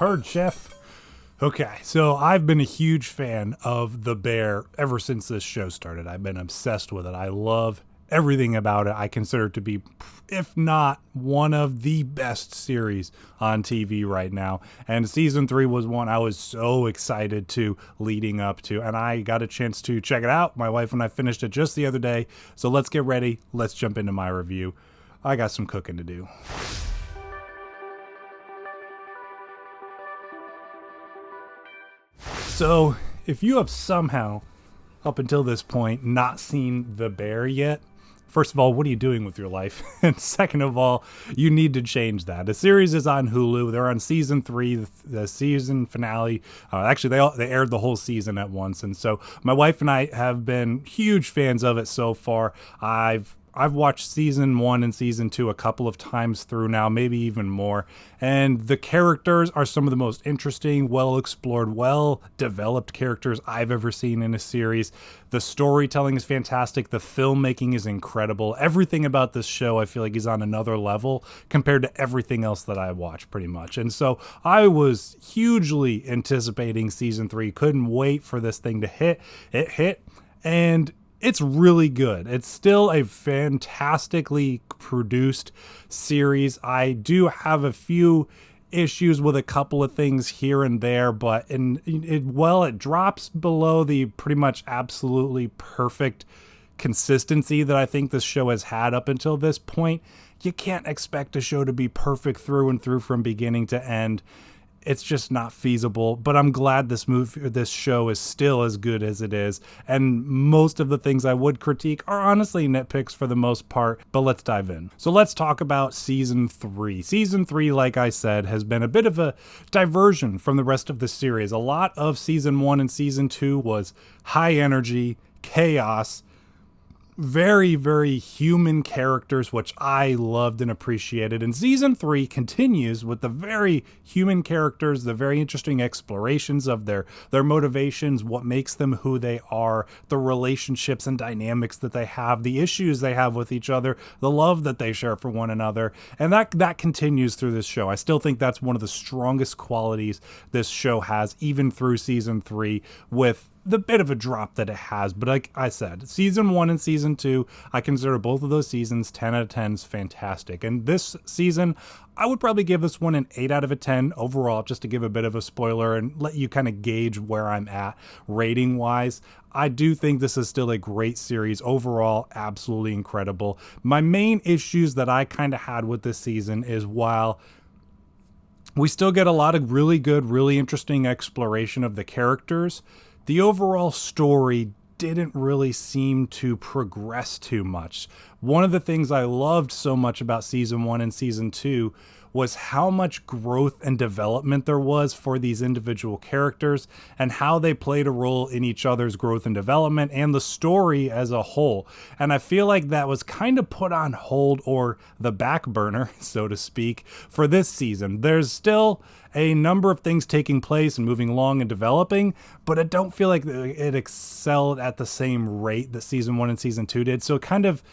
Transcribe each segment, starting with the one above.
Heard, Chef. Okay, so I've been a huge fan of The Bear ever since this show started. I've been obsessed with it. I love everything about it. I consider it to be, if not one of the best series on TV right now. And season 3 was one I was so excited to leading up to. And I got a chance to check it out. My wife and I finished it just the other day. So let's get ready. Let's jump into my review. I got some cooking to do. So, if you have somehow, up until this point, not seen The Bear yet, first of all, what are you doing with your life? And second of all, you need to change that. The series is on Hulu. They're on season 3, the season finale. Actually, they aired the whole season at once. And so my wife and I have been huge fans of it so far. I've watched season 1 and season 2 a couple of times through now, maybe even more. And the characters are some of the most interesting, well-explored, well-developed characters I've ever seen in a series. The storytelling is fantastic. The filmmaking is incredible. Everything about this show, I feel like, is on another level compared to everything else that I watch, pretty much. And so I was hugely anticipating season 3. Couldn't wait for this thing to hit. It hit. And it's really good. It's still a fantastically produced series. I do have a few issues with a couple of things here and there, but it drops below the pretty much absolutely perfect consistency that I think this show has had up until this point. You can't expect a show to be perfect through and through from beginning to end. It's just not feasible, but I'm glad this show is still as good as it is. And most of the things I would critique are honestly nitpicks for the most part, but let's dive in. So let's talk about season 3. Season 3, like I said, has been a bit of a diversion from the rest of the series. A lot of season 1 and season 2 was high energy, chaos, very, very human characters, which I loved and appreciated. And season 3 continues with the very human characters, the very interesting explorations of their motivations, what makes them who they are, the relationships and dynamics that they have, the issues they have with each other, the love that they share for one another. And that continues through this show. I still think that's one of the strongest qualities this show has, even through season 3, with the bit of a drop that it has. But like I said, season 1 and season 2, I consider both of those seasons 10 out of 10 is fantastic. And this season, I would probably give this one an 8 out of 10 overall, just to give a bit of a spoiler and let you kind of gauge where I'm at rating wise. I do think this is still a great series overall, absolutely incredible. My main issues that I kind of had with this season is, while we still get a lot of really good, really interesting exploration of the characters, the overall story didn't really seem to progress too much. One of the things I loved so much about season 1 and season 2 was how much growth and development there was for these individual characters and how they played a role in each other's growth and development and the story as a whole. And I feel like that was kind of put on hold, or the back burner, so to speak, for this season. There's still a number of things taking place and moving along and developing, but I don't feel like it excelled at the same rate that season 1 and season 2 did. So it kind of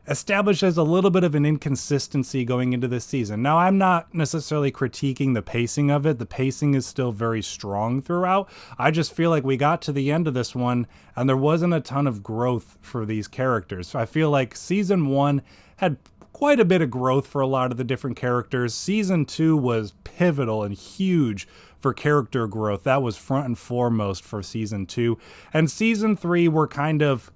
establishes a little bit of an inconsistency going into this season. Now, I'm not necessarily critiquing the pacing of it. The pacing is still very strong throughout. I just feel like we got to the end of this one and there wasn't a ton of growth for these characters. I feel like season 1 had quite a bit of growth for a lot of the different characters. Season 2 was pivotal and huge for character growth. That was front and foremost for season 2. And season 3, we're kind of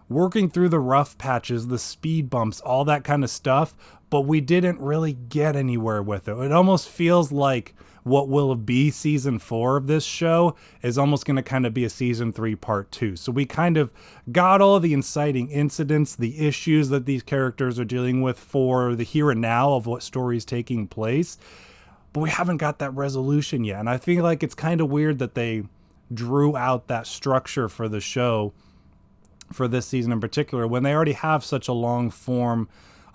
working through the rough patches, the speed bumps, all that kind of stuff, but we didn't really get anywhere with it. It almost feels like what will be season 4 of this show is almost going to kind of be a season 3 part 2. So we kind of got all the inciting incidents, the issues that these characters are dealing with for the here and now of what story is taking place, but we haven't got that resolution yet. And I feel like it's kind of weird that they drew out that structure for the show for this season in particular, when they already have such a long form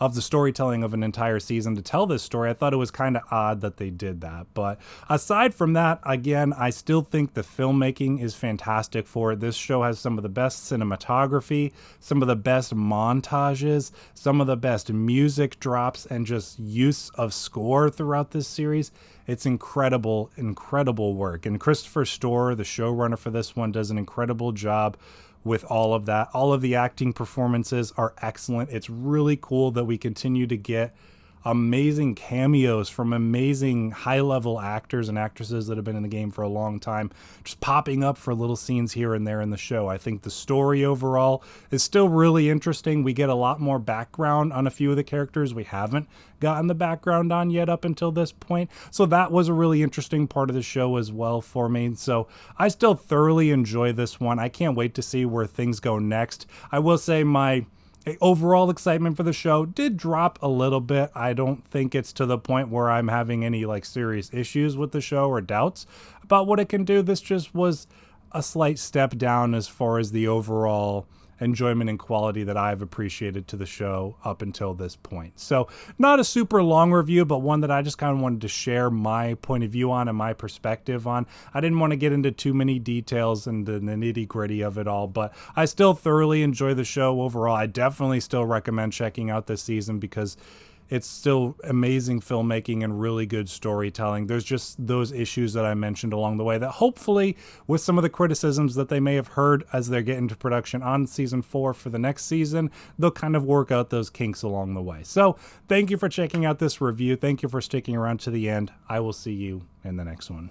of the storytelling of an entire season to tell this story. I thought it was kind of odd that they did that. But aside from that, again, I still think the filmmaking is fantastic for it. This show has some of the best cinematography, some of the best montages, some of the best music drops, and just use of score throughout this series. It's incredible, incredible work. And Christopher Storer, the showrunner for this one, does an incredible job with all of that. All of the acting performances are excellent. It's really cool that we continue to get amazing cameos from amazing high-level actors and actresses that have been in the game for a long time, just popping up for little scenes here and there in the show. I think the story overall is still really interesting. We get a lot more background on a few of the characters we haven't gotten the background on yet up until this point. So that was a really interesting part of the show as well for me. So I still thoroughly enjoy this one. I can't wait to see where things go next. I will say my overall excitement for the show did drop a little bit. I don't think it's to the point where I'm having any like serious issues with the show or doubts about what it can do. This just was a slight step down as far as the overall enjoyment and quality that I've appreciated to the show up until this point. So not a super long review, but one that I just kind of wanted to share my point of view on and my perspective on. I didn't want to get into too many details and the nitty gritty of it all, but I still thoroughly enjoy the show overall. I definitely still recommend checking out this season because it's still amazing filmmaking and really good storytelling. There's just those issues that I mentioned along the way that hopefully with some of the criticisms that they may have heard as they get into production on season 4 for the next season, they'll kind of work out those kinks along the way. So thank you for checking out this review. Thank you for sticking around to the end. I will see you in the next one.